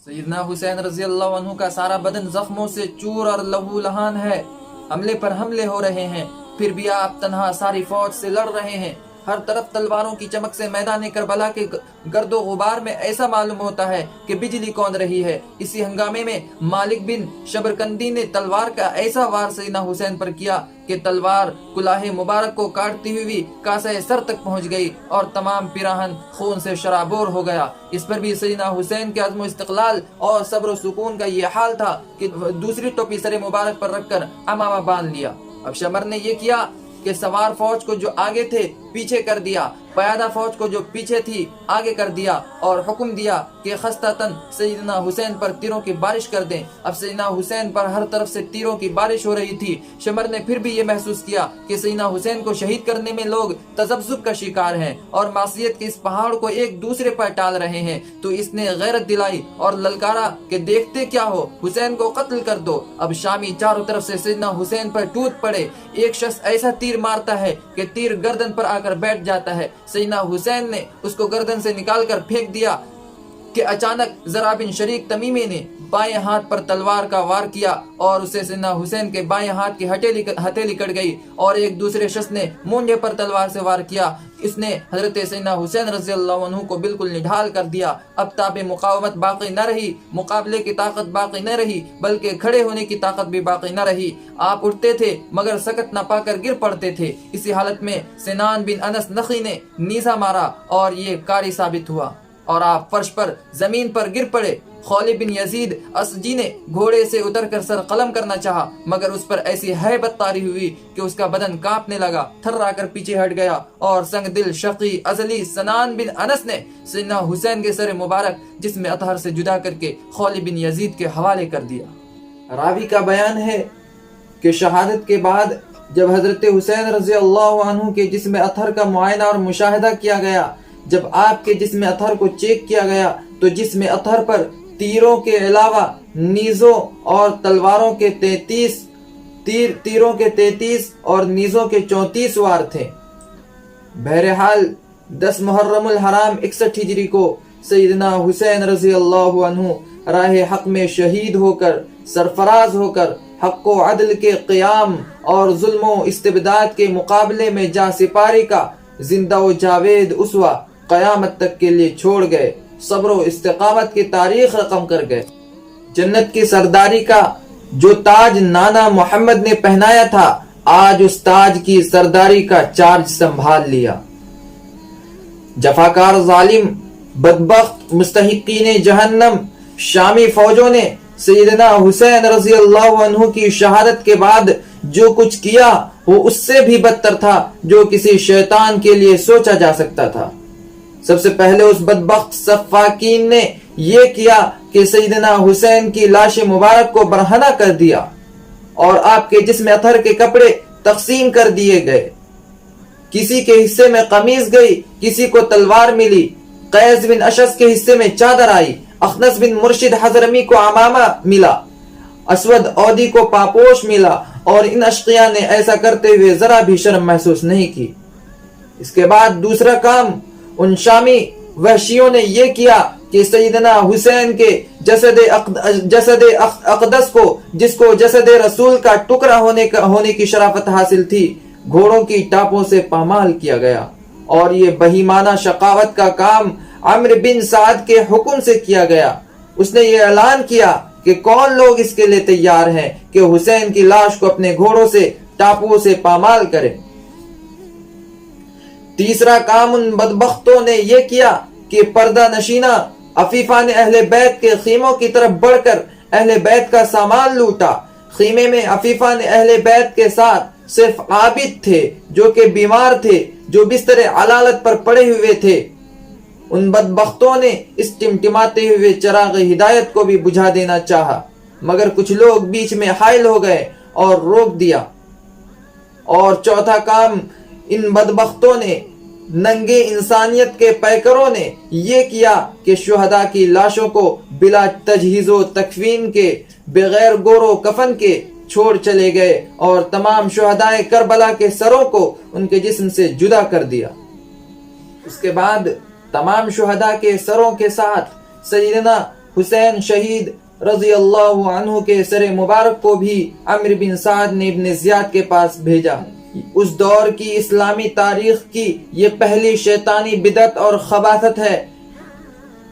سیدنا حسین رضی اللہ عنہ کا سارا بدن زخموں سے چور اور لہو لہان ہے، حملے پر حملے ہو رہے ہیں، پھر بھی آپ تنہا ساری فوج سے لڑ رہے ہیں۔ ہر طرف تلواروں کی چمک سے میدان کربلا کے گرد و غبار میں ایسا معلوم ہوتا ہے کہ بجلی کون رہی ہے۔ اسی ہنگامے میں مالک بن شبرکندی نے تلوار کا ایسا وار سیدنا حسین پر کیا کہ تلوار کلاه مبارک کو کاٹتی ہوئی کاسہ سر تک پہنچ گئی اور تمام پیراہن خون سے شرابور ہو گیا۔ اس پر بھی سیدنا حسین کے عزم و استقلال اور صبر و سکون کا یہ حال تھا کہ دوسری ٹوپی سر مبارک پر رکھ کر امامہ باندھ لیا۔ اب شمر نے یہ کیا کہ سوار فوج کو جو آگے تھے پیچھے کر دیا، پیادہ فوج کو جو پیچھے تھی آگے کر دیا، اور حکم دیا کہ خستہ تن سیدنا حسین پر تیروں کی بارش کر دیں۔ اب سیدنا حسین پر ہر طرف سے تیروں کی بارش ہو رہی تھی۔ شمر نے پھر بھی یہ محسوس کیا کہ سیدنا حسین کو شہید کرنے میں لوگ تذبذب کا شکار ہیں اور معصیت کے اس پہاڑ کو ایک دوسرے پر ٹال رہے ہیں، تو اس نے غیرت دلائی اور للکارا کہ دیکھتے کیا ہو، حسین کو قتل کر دو۔ اب شامی چاروں طرف سے سیدنا حسین پر ٹوٹ پڑے۔ ایک شخص ایسا تیر مارتا ہے کہ تیر گردن پر آ کر بیٹھ جاتا ہے۔ سیدنا حسین نے اس کو گردن سے نکال کر پھینک دیا کہ اچانک زرع بن شریک تمیمی نے بائیں ہاتھ پر تلوار کا وار کیا اور اسے سیدنا حسین کے بائیں ہاتھ کی ہتھیلی کٹ گئی، اور ایک دوسرے شخص نے مونجھے پر تلوار سے وار کیا۔ اس نے حضرت سیدنا حسین رضی اللہ عنہ کو بالکل نڈھال کر دیا۔ اب تاب مقاومت باقی نہ رہی، مقابلے کی طاقت باقی نہ رہی، بلکہ کھڑے ہونے کی طاقت بھی باقی نہ رہی۔ آپ اٹھتے تھے مگر سکت نہ پا کر گر پڑتے تھے۔ اسی حالت میں سنان بن انس نخی نے نیزہ مارا اور یہ کاری ثابت ہوا اور آپ فرش پر زمین پر گر پڑے۔ خولد بن یزید اسجی نے گھوڑے سے اتر کر سر قلم کرنا چاہا، مگر اس پر ایسی ہیبت طاری ہوئی کہ اس کا بدن کانپنے لگا، تھرا کر پیچھے ہٹ گیا، اور سنگ دل شقی ازلی سنان بن انس نے سیدنا حسین کے سر مبارک جسم اطہر سے جدا کر کے خولد بن یزید کے حوالے کر دیا۔ راوی کا بیان ہے کہ شہادت کے بعد جب حضرت حسین رضی اللہ عنہ کے جسم اطہر کا معائنہ اور مشاہدہ کیا گیا، جب آپ کے جسم اطہر کو چیک کیا گیا تو جسم اطہر پر تیروں کے علاوہ نیزوں اور تلواروں کے 33 اور نیزوں کے 34 وار تھے۔ بہرحال 10 محرم الحرام 61 ہجری کو سیدنا حسین رضی اللہ عنہ راہ حق میں شہید ہو کر، سرفراز ہو کر، حق و عدل کے قیام اور ظلم و استبداد کے مقابلے میں جاں سپاری کا زندہ و جاوید اسوہ قیامت تک کے لیے چھوڑ گئے، صبر و استقامت کی تاریخ رقم کر گئے۔ جنت کی سرداری کا جو تاج نانا محمد نے پہنایا تھا، آج اس تاج کی سرداری کا چارج سنبھال لیا۔ جفاکار ظالم بدبخت مستحقین جہنم شامی فوجوں نے سیدنا حسین رضی اللہ عنہ کی شہادت کے بعد جو کچھ کیا وہ اس سے بھی بدتر تھا جو کسی شیطان کے لیے سوچا جا سکتا تھا۔ سب سے پہلے اس بدبخت سفاکین نے یہ کیا کہ سیدنا حسین کی لاش مبارک کو برہنہ کر دیا اور آپ کے جسم اطہر کے کپڑے تقسیم کر دیے گئے۔ کسی کے حصے میں قمیض گئی، کسی کو تلوار ملی، قیس بن اشعث کے حصے میں چادر آئی، اخنس بن مرشد حضرمی کو عمامہ ملا، اسود اودی کو پاپوش ملا، اور ان اشقیاء نے ایسا کرتے ہوئے ذرا بھی شرم محسوس نہیں کی۔ اس کے بعد دوسرا کام ان شامی وحشیوں نے یہ کیا کہ سیدنا حسین کے جسد اقدس کو، جس کو جسد رسول کا ٹکڑا ہونے کی شرافت حاصل تھی، گھوڑوں کی ٹاپوں سے پامال کیا گیا، اور یہ بہیمانہ شقاوت کا کام عمرو بن سعد کے حکم سے کیا گیا۔ اس نے یہ اعلان کیا کہ کون لوگ اس کے لیے تیار ہیں کہ حسین کی لاش کو اپنے گھوڑوں سے ٹاپوں سے پامال کرے۔ تیسرا کام ان بدبختوں نے یہ کیا کہ پردہ نشینہ عفیفان اہل بیت کے خیموں کی طرف بڑھ کر اہل بیت کا سامان لوٹا۔ خیمے میں عفیفان اہل بیت کے ساتھ صرف عابد تھے جو کہ بیمار تھے، جو بستر علالت پر پڑے ہوئے تھے۔ ان بدبختوں نے اس ٹمٹماتے ہوئے چراغ ہدایت کو بھی بجھا دینا چاہا، مگر کچھ لوگ بیچ میں حائل ہو گئے اور روک دیا۔ اور چوتھا کام ان بدبختوں نے، ننگے انسانیت کے پیکروں نے یہ کیا کہ شہداء کی لاشوں کو بلا تجہیز و تکفین کے، بغیر گور و کفن کے چھوڑ چلے گئے، اور تمام شہداء کربلا کے سروں کو ان کے جسم سے جدا کر دیا۔ اس کے بعد تمام شہداء کے سروں کے ساتھ سیدنا حسین شہید رضی اللہ عنہ کے سر مبارک کو بھی عمرو بن سعد نے ابن زیاد کے پاس بھیجا۔ اس دور کی اسلامی تاریخ کی یہ پہلی شیطانی بدعت اور خباثت ہے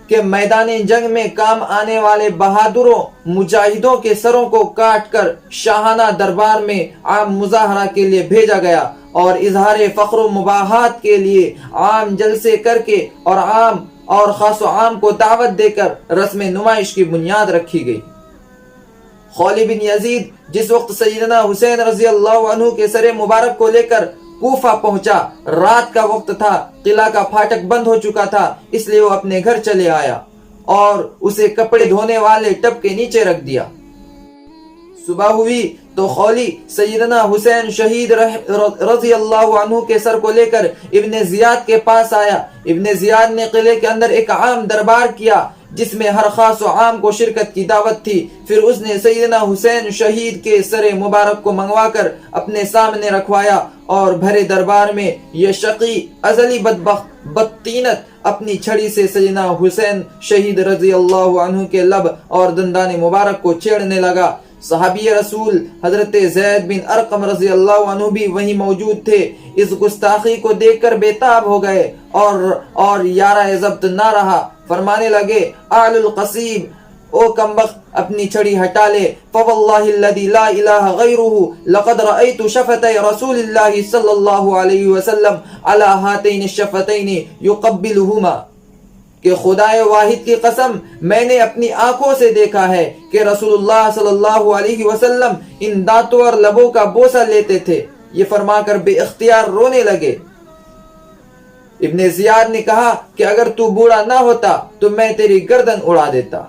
کہ میدان جنگ میں کام آنے والے بہادروں مجاہدوں کے سروں کو کاٹ کر شاہانہ دربار میں عام مظاہرہ کے لیے بھیجا گیا اور اظہار فخر و مباحات کے لیے عام جلسے کر کے اور خاص و عام کو دعوت دے کر رسم نمائش کی بنیاد رکھی گئی۔ خولی بن یزید جس وقت سیدنا حسین رضی اللہ عنہ کے سر مبارک کو لے کر کوفہ پہنچا، رات کا وقت تھا، قلعہ کا پھاٹک بند ہو چکا تھا، اس لیے وہ اپنے گھر چلے آیا اور اسے کپڑے دھونے والے ٹب کے نیچے رکھ دیا۔ صبح ہوئی تو خولی سیدنا حسین شہید رضی اللہ عنہ کے سر کو لے کر ابن زیاد کے پاس آیا۔ ابن زیاد نے قلعے کے اندر ایک عام دربار کیا جس میں ہر خاص و عام کو شرکت کی دعوت تھی۔ پھر اس نے سیدنا حسین شہید کے سر مبارک کو منگوا کر اپنے سامنے رکھوایا اور بھرے دربار میں یہ شقی ازلی بدبخت بدطینت اپنی چھڑی سے سیدنا حسین شہید رضی اللہ عنہ کے لب اور دندان مبارک کو چھیڑنے لگا۔ صحابی رسول حضرت زید بن ارقم رضی اللہ عنہ بھی وہیں موجود تھے۔ اس گستاخی کو دیکھ کر بےتاب ہو گئے اور یارہ ضبط نہ رہا، فرمانے لگے، اعلی القصیب، او کمبخت اپنی چھڑی ہٹا لے، فواللہ الذی لا الہ غیرہ لقد رأیت شفتي رسول اللہ صلی اللہ علیہ وسلم علی ہاتین الشفتین یقبلہما، کہ خدائے واحد کی قسم میں نے اپنی آنکھوں سے دیکھا ہے کہ رسول اللہ صلی اللہ علیہ وسلم ان دانتوں اور لبوں کا بوسہ لیتے تھے۔ یہ فرما کر بے اختیار رونے لگے۔ ابن زیاد نے کہا کہ اگر تو بوڑھا نہ ہوتا تو میں تیری گردن اڑا دیتا۔